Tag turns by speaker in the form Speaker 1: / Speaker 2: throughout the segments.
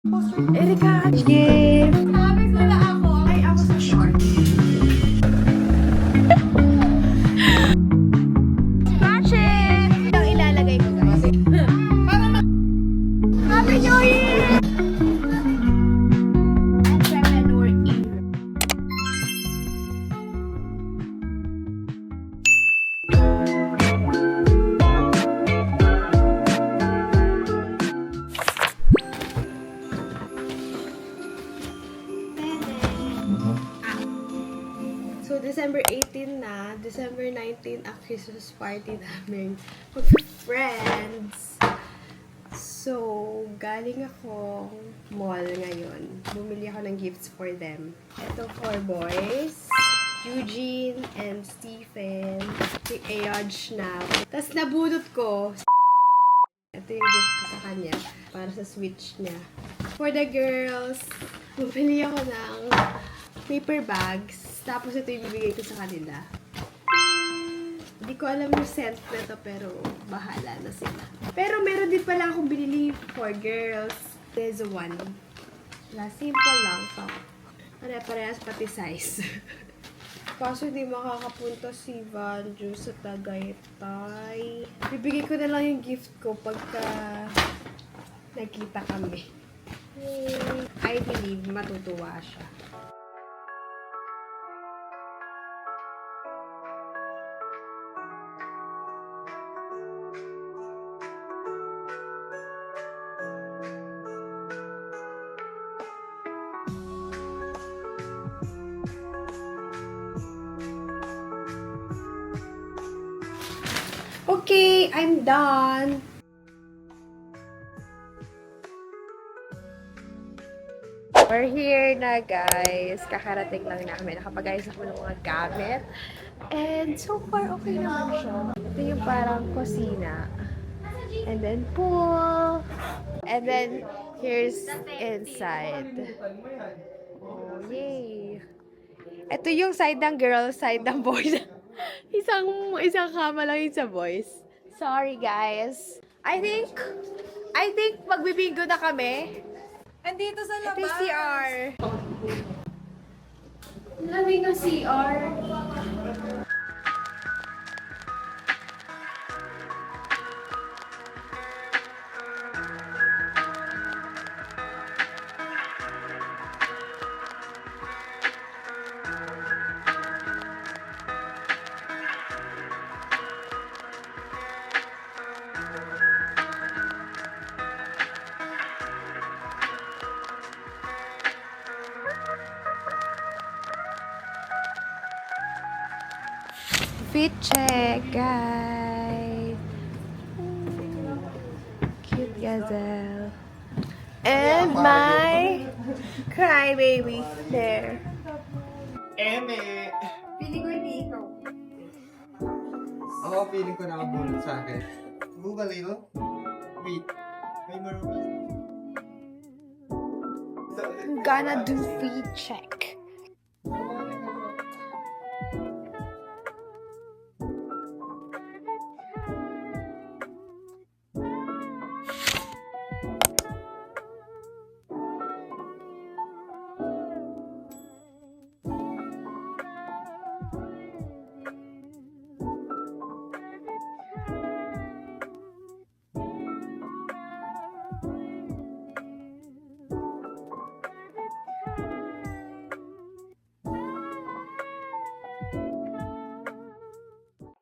Speaker 1: Erika, gift!
Speaker 2: Sabi ko na ako. Ay, ako sa short.
Speaker 1: Scratch it! Ang ilalagay ko, guys. Happy New Year! Entrepreneur Eve. So, December 18 na. December 19 ang Christmas party namin. Mag-friends. So, galing akong mall ngayon. Bumili ako ng gifts for them. Ito for boys. Eugene and Stephen. Si Ayodge na. Tapos nabunot ko. Ito yung gift ko sa kanya. Para sa switch niya. For the girls, bumili ako ng paper bags. Tapos ito yung bibigay ko sa kanila. Hindi ko alam yung scent na to, pero bahala na sila. Pero meron din pala akong binili for girls. There's one. Simple lang to. Pare-parehas pati size. Kaso hindi makakapunta si Vanju sa Tagaytay. Bibigay ko na lang yung gift ko pagka nakita kami. I believe matutuwa siya. Okay, I'm done. We're here na, guys. Kakarating lang namin. Nakapag-ayos ako ng mga gamit. And so far, okay naman siya. Ito yung parang kusina. And then pool. And then, here's inside. Oh, yay. Ito yung side ng girls, side ng boys. isang kama lang yung sa boys. Sorry, guys. I think magbibingo na kami.
Speaker 2: Andito sa
Speaker 1: Ito
Speaker 2: labas.
Speaker 1: yung CR. Lamig ng CR. Fit check, guys. Cute gazelle. And my crybaby there.
Speaker 3: Eme!
Speaker 2: Feeling ko hindi ikaw.
Speaker 3: Ako, feeling ko nakabulot sa akin. Move a little. Wait. May marumi.
Speaker 1: I'm gonna do fit check.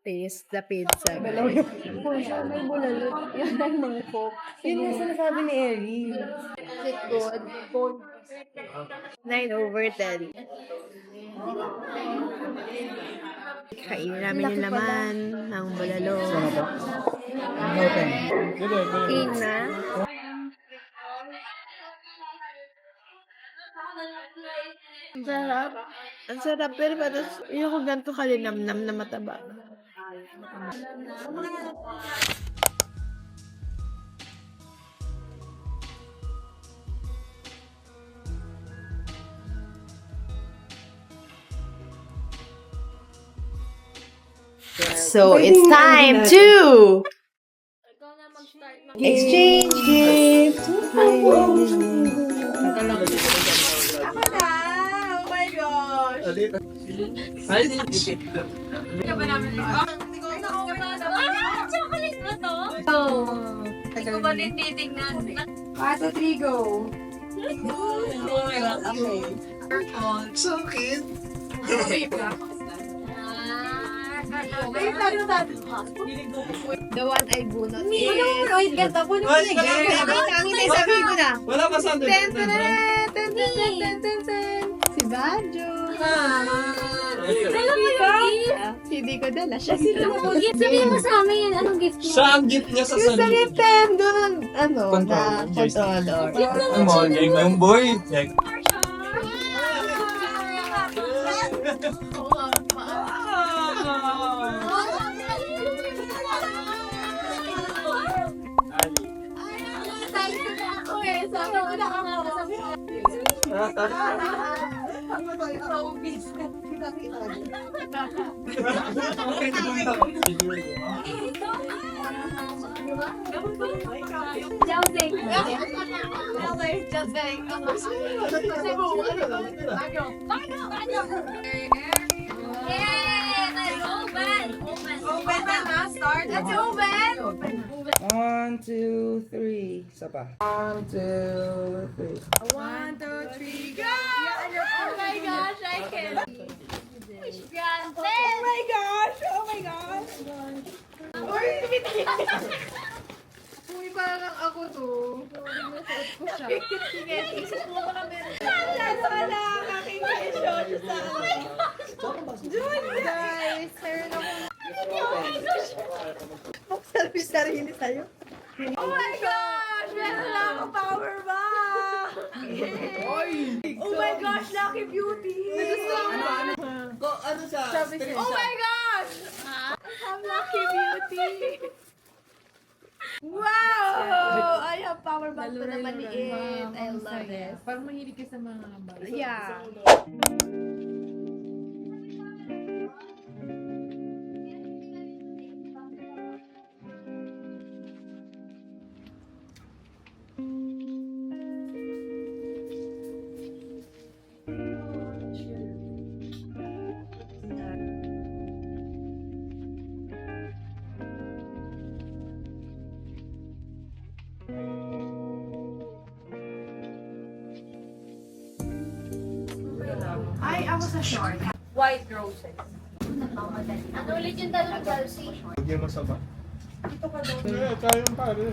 Speaker 1: Taste the pizza, guys.
Speaker 2: May bulalot. Yan ang mangkok. Yun yung sinasabi ni Ellie.
Speaker 1: Is it good? 9/10. Kainin namin yung laman ng bulalo. Kain na. Ang sarap. Ang sarap. Pero parang yung kung ganito kalinamnam na mataba. So, it's time to exchange gifts.
Speaker 4: Chocolate ba to? Hindi ko ba din titignan?
Speaker 2: 1, 2, 3, go.
Speaker 3: So cute.
Speaker 2: The one I bunot is...
Speaker 4: Wait, ganito. Puno ko na
Speaker 2: Hindi, sabihin ko na.
Speaker 3: Wala pa sa atin.
Speaker 2: Ten, ten, ten, ten, ten, ten, ten, ten. Si Banjo.
Speaker 4: Dala mo yung gift.
Speaker 2: Hindi ko dala. Siya sila.
Speaker 4: Sabihin mo sa amin yan. Anong gift niya?
Speaker 3: Siya ang gift niya sa
Speaker 2: Yung sa
Speaker 3: sarili.
Speaker 2: Nintendo, ano, na
Speaker 3: Controller, joystick.
Speaker 2: controller.
Speaker 3: Come on, yung boy.
Speaker 5: One, two, three. Isa pa. 1, 2, 3.
Speaker 2: 1, 2, 3, go!
Speaker 4: Oh my gosh, I can.
Speaker 2: Oh my gosh! Oh my gosh! Uy, parang ako to. Sige, isip mo ko na meron. Wala, kakingin-show sa Jun, guys! Meron ako. Sarili sa'yo. Oh my gosh! Meron na ako power bank! Oh my gosh, Lucky Beauty!
Speaker 3: Ano siya?
Speaker 2: Oh my gosh! I'm Lucky Beauty! Wow! I have power bank ko na maliit. I love it.
Speaker 6: Parang mahilig ka sa mga bagay.
Speaker 2: Yeah.
Speaker 4: White roses. Ano ulit yung dalawang Chelsea?
Speaker 3: Hindi mo sa ba? Kaya yung pare.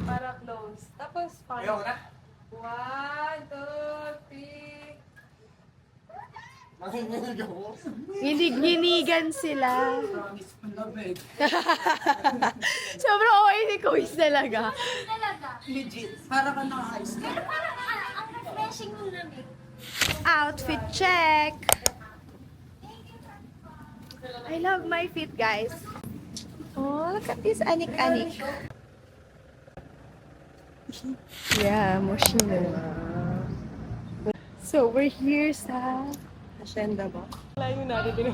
Speaker 2: Para close. Tapos,
Speaker 3: Ayaw na.
Speaker 2: 1, 2, 3.
Speaker 3: Makinig ako.
Speaker 2: Ginig-ginigan sila. Sobrang okay ni Kuis talaga.
Speaker 4: Talaga.
Speaker 3: Para ka naka-ice.
Speaker 4: Pero parang ang refreshing ng lamig.
Speaker 2: Outfit check. I love my feet, guys. Oh, look at this anik-anik. Yeah, moshino. So, we're here sa Hacienda ba? Layo natin din.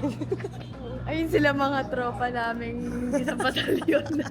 Speaker 2: Ayun sila mga tropa naming isang batalyon na.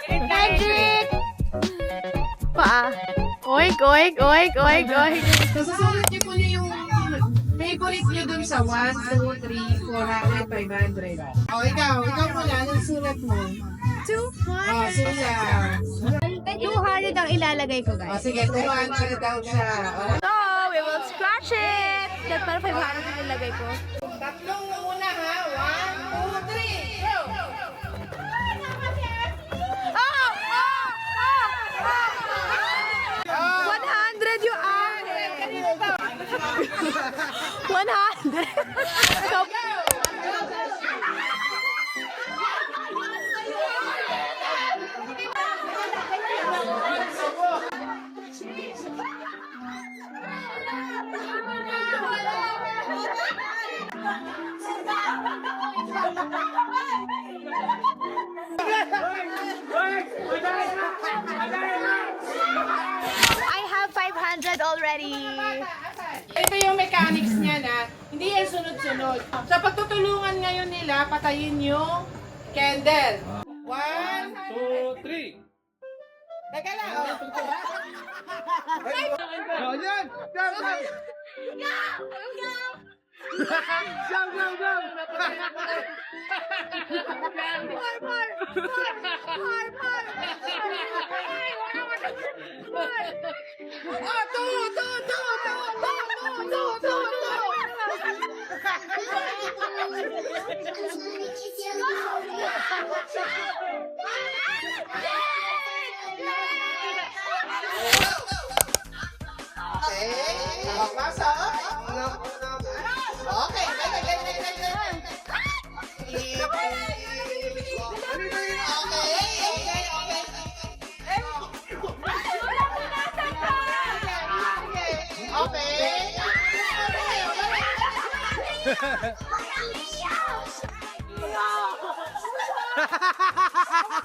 Speaker 2: Magic! Paa. Oink, oink, oink, oink, oink.
Speaker 6: Susulat niyo po niyo yung favorite niyo dun sa 1, 2, 3, 400, 500. O, ikaw pala, anong sulat mo?
Speaker 2: 200.
Speaker 6: Sulat.
Speaker 2: 200 ang ilalagay ko,
Speaker 6: O,
Speaker 2: guys.
Speaker 6: sige, 200 daw siya. O,
Speaker 2: So, we will scratch it! That para 500 ang ilalagay ko.
Speaker 6: tatlong muna ha. 1, 2, 3, go!
Speaker 2: Oh! Oh! Oh! Oh! 100 yung akin! 100! So, already.
Speaker 6: Ito yung mechanics niya na hindi yan sunod-sunod. Sa pagtutulungan ngayon nila, patayin yung candle. 1, 2, 3. Teka lang.
Speaker 3: Oh, yan! Go, go! Go, go, go!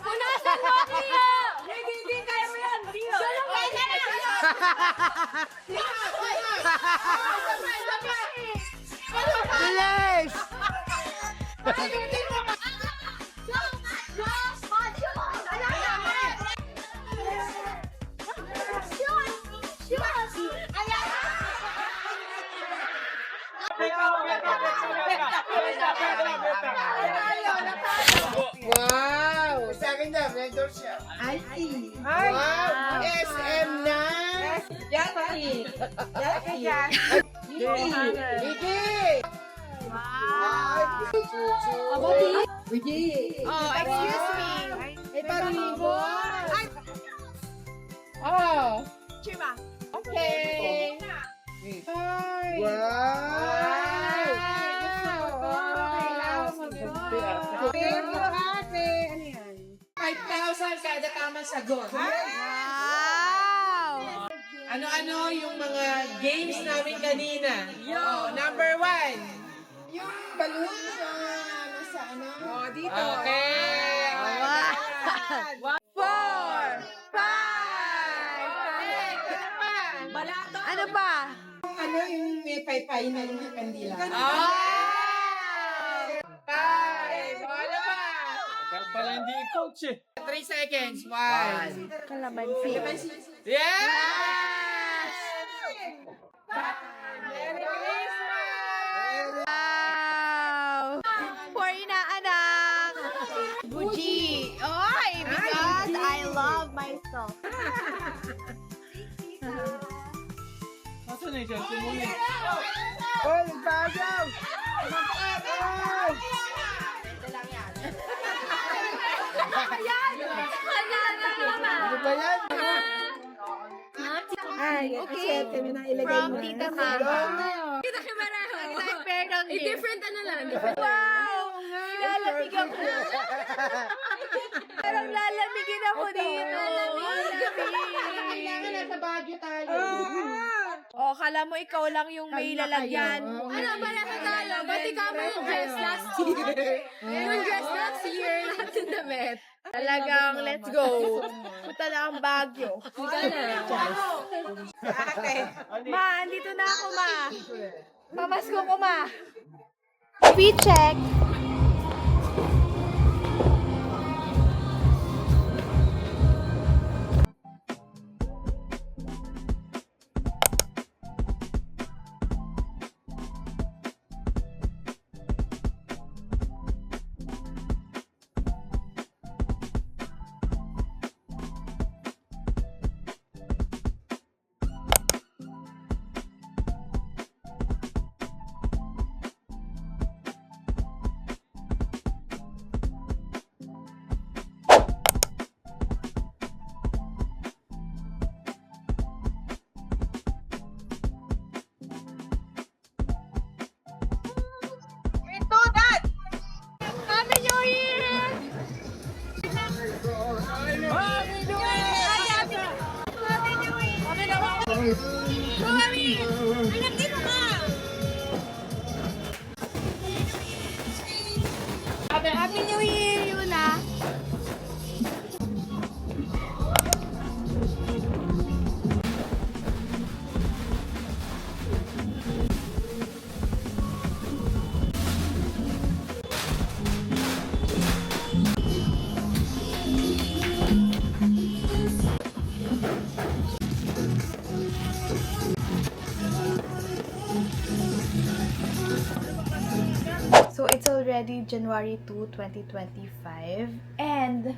Speaker 2: Punasan mo, Tia! Hindi, kaya mo yan, Tia!
Speaker 3: Bilis!
Speaker 6: Wow!
Speaker 3: Sa akin na, vendor siya.
Speaker 6: Wow! SM9! Vicky!
Speaker 2: Oh, excuse me.
Speaker 6: May palibot! Oh!
Speaker 2: Chima.
Speaker 6: Okay! Hi! Thank you, ate! Ano yan? 5,000 kada tamang sagot.
Speaker 2: Wow!
Speaker 6: Ano-ano yung mga games namin kanina? Oh, number 1. Yung balloon sa nasa ano? Oh, dito. Okay.
Speaker 2: Wow. 4, 5,
Speaker 6: Balato.
Speaker 2: ano ba?
Speaker 6: Ano yung may paypay na yung kandila?
Speaker 2: Oh!
Speaker 6: 5. Ano ba?
Speaker 3: Pala hindi coach eh.
Speaker 6: 3 seconds. 1.
Speaker 2: Kalamansi.
Speaker 6: Yes! Merry Christmas!
Speaker 2: Wow! For inaanak! Buji! Oy! Because I love myself.
Speaker 3: Nasaan na yung cellphone mo yun?
Speaker 6: Oh, nagbagal! Ano ba yan?
Speaker 2: Okay. From Tita Mama. Tita Kimaraho. Different ano lang. Wow! Lalamig ako. Parang lalamigin ako dito.
Speaker 6: Kailangan nasa Baguio tayo.
Speaker 2: Oh, kala mo ikaw lang yung may lalagyan. Ano ba na tayo? Ba't ikaw mo yung dress last year? Yung dress last year, lahat yung damit. Talagang, let's go. Punta na ang Baguio. Punta na. Ate. Ma, andito na ako, ma. Mamasko ko, ma. Speed check. Happy New Year, Yuna! it's already January 2, 2025. And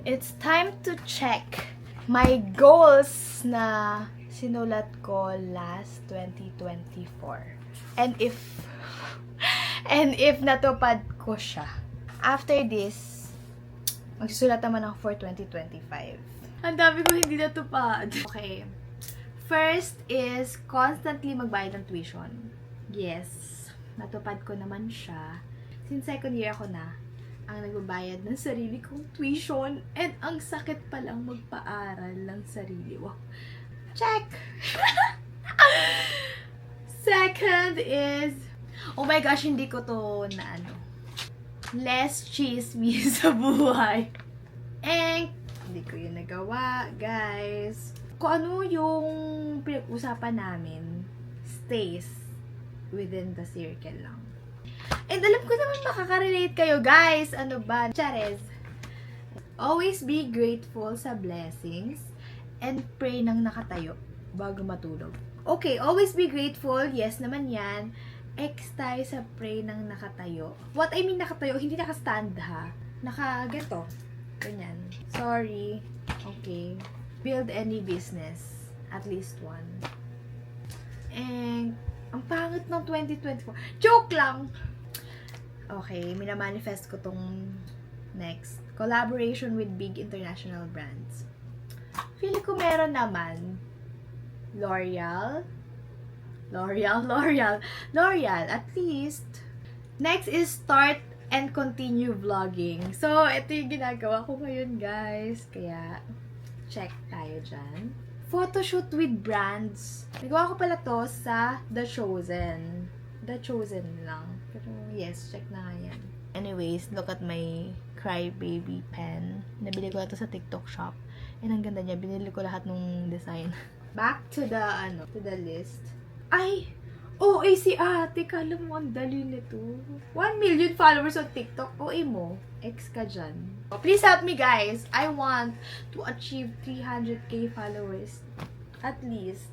Speaker 2: it's time to check my goals na sinulat ko last 2024. And if natupad ko siya. After this, magsusulat naman ako for 2025. Ang dami ko hindi natupad. Okay. First is constantly magbayad ng tuition. Yes, natupad ko naman siya. Since second year ako na, ang nagbabayad ng sarili kong tuition. And ang sakit palang magpaaral ng sarili. Wow. Check! Second is, oh my gosh, hindi ko to na ano. Less chismis sa buhay. And, hindi ko yun nagawa, guys. Kung ano yung pinag-usapan namin, stays within the circle lang. And alam ko naman makaka-relate kayo, guys. Ano ba? Chares. Always be grateful sa blessings and pray nang nakatayo bago matulog. Okay, always be grateful. Yes naman yan. X tayo sa pray nang nakatayo. What I mean nakatayo, hindi naka-stand ha. Naka-ganto. Ganyan. Sorry. Okay. Build any business. At least one. And, ang pangit ng 2024. Joke lang! Okay, minamanifest ko tong next. Collaboration with big international brands. Feeling ko meron naman. L'Oreal, at least. Next is start and continue vlogging. So, ito yung ginagawa ko ngayon, guys. Kaya, check tayo dyan. Photoshoot with brands. Nagawa ko pala to sa The Chosen. The Chosen lang. Pero, yes, check na nga yan. Anyways, look at my Crybaby pen. Nabili ko na to sa TikTok shop. And ang ganda niya. Binili ko lahat ng design. Back to the list. Ay! OA si ate. Kala mo ang dali nito. 1 million followers on TikTok. OA mo. Ex ka dyan. Please help me, guys. I want to achieve 300k followers. At least.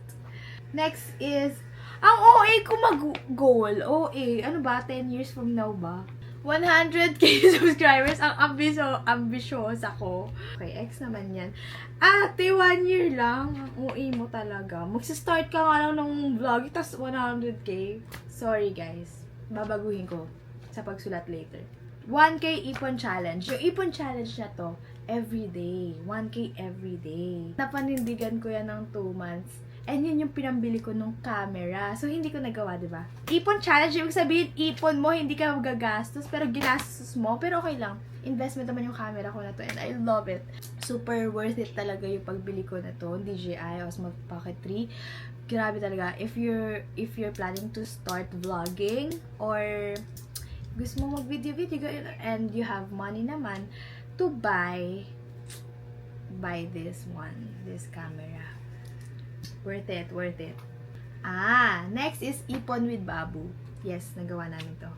Speaker 2: Next is, ang OA ko mag-goal. OA. Ano ba? 10 years from now ba? 100k subscribers. Ang ambitious ako. Okay, X naman yan. Ate, 1 year lang. Ang OA mo talaga. Magsistart ka nga lang ng vlog, tas 100k. Sorry, guys. Babaguhin ko sa pagsulat later. 1k ipon challenge. Yung ipon challenge na to, everyday. 1k everyday. Napanindigan ko yan ng 2 months. And yun yung pinambili ko nung camera. So, hindi ko nagawa, diba? Ipon challenge, yung sabihin, ipon mo, hindi ka magagastos, pero ginastos mo. Pero okay lang. Investment naman yung camera ko na to, and I love it. Super worth it talaga yung pagbili ko na to. DJI Osmo Pocket 3. Grabe talaga. If you're planning to start vlogging, or gusto mo mag-video and you have money naman to buy this camera. Worth it. Next is ipon with Babu. Yes, nagawa namin to.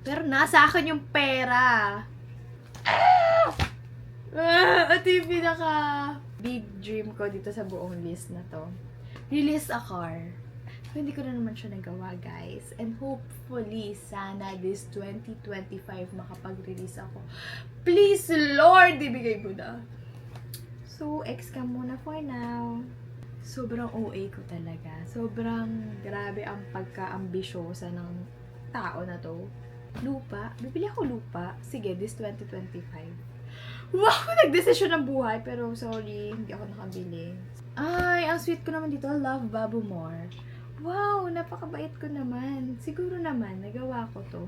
Speaker 2: Pero nasa akin yung pera. Ito yung pinaka big dream ko dito sa buong list na to. Release a car. So, hindi ko na naman siya nagawa, guys. And hopefully, sana this 2025 makapag-release ako. Please, Lord, ibigay mo na. So, X ka muna for now. Sobrang OA ko talaga. Sobrang grabe ang pagka-ambisyosa ng tao na to. Lupa. Bibili ako lupa. Sige, this 2025. Wow! Nagdesisyon ng buhay. Pero sorry, hindi ako nakabili. Ay, ang sweet ko naman dito. Love Babu More. Wow! Napakabait ko naman. Siguro naman, nagawa ko to.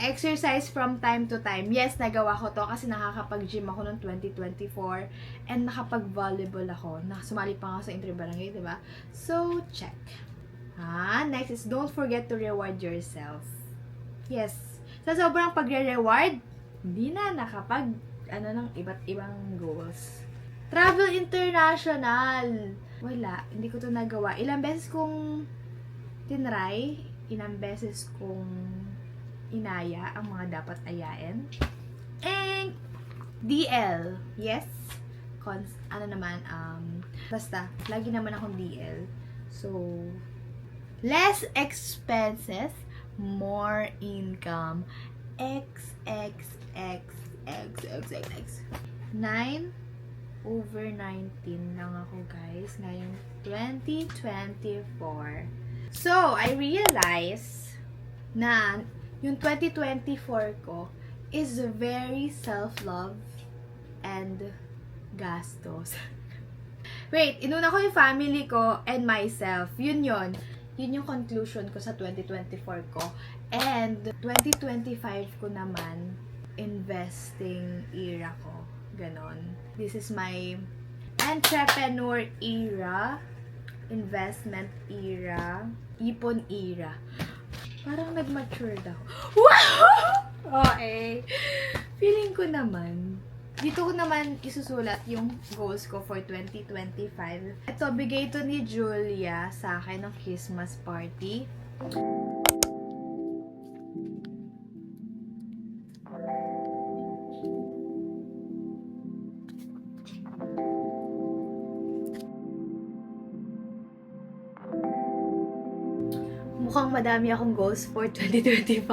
Speaker 2: Exercise from time to time. Yes, nagawa ko to kasi nakakapag-gym ako noong 2024 and nakapag-volleyball ako. Sumali pa ako sa inter-barangay, diba? So, check. Next is don't forget to reward yourself. Yes. Sa sobrang pagre-reward, hindi na nakapag ng iba't ibang goals. Travel international. Wala. Hindi ko to nagawa. Ilang beses kong tinry. Ilang beses kong inaya ang mga dapat ayain. And DL. Yes. Basta, lagi naman akong DL. So, less expenses, more income. X. 9/19 lang ako, guys, ngayong 2024. So, I realize na yung 2024 ko is very self-love and gastos. Wait, inuna ko yung family ko and myself. Yun yung conclusion ko sa 2024 ko. And 2025 ko naman, investing era ko. Ganon. This is my entrepreneur era, investment era, ipon era. Parang nag-mature daw. Wow! Okay. Feeling ko naman, dito ko naman isusulat yung goals ko for 2025. Ito, bigay ito ni Julia sa akin ng Christmas party. Mukhang madami akong goals for 2025.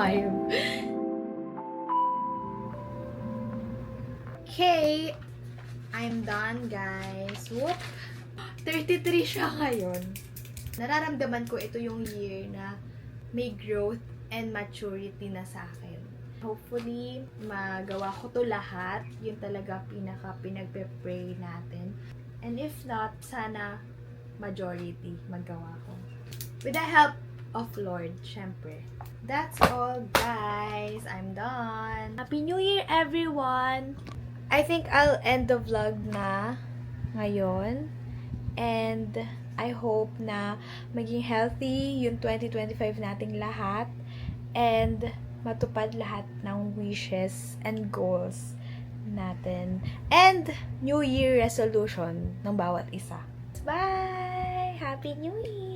Speaker 2: Okay, I'm done, guys. Whoop! 33 siya ngayon. Nararamdaman ko ito yung year na may growth and maturity na sa akin. Hopefully, magawa ko to lahat. Yun talaga pinagpe-pray natin. And if not, sana majority magawa ko. With the help of Lord, syempre. That's all, guys. I'm done. Happy New Year, everyone! I think I'll end the vlog na ngayon. And I hope na maging healthy yung 2025 nating lahat. And matupad lahat ng wishes and goals natin. And New Year resolution ng bawat isa. Bye! Happy New Year!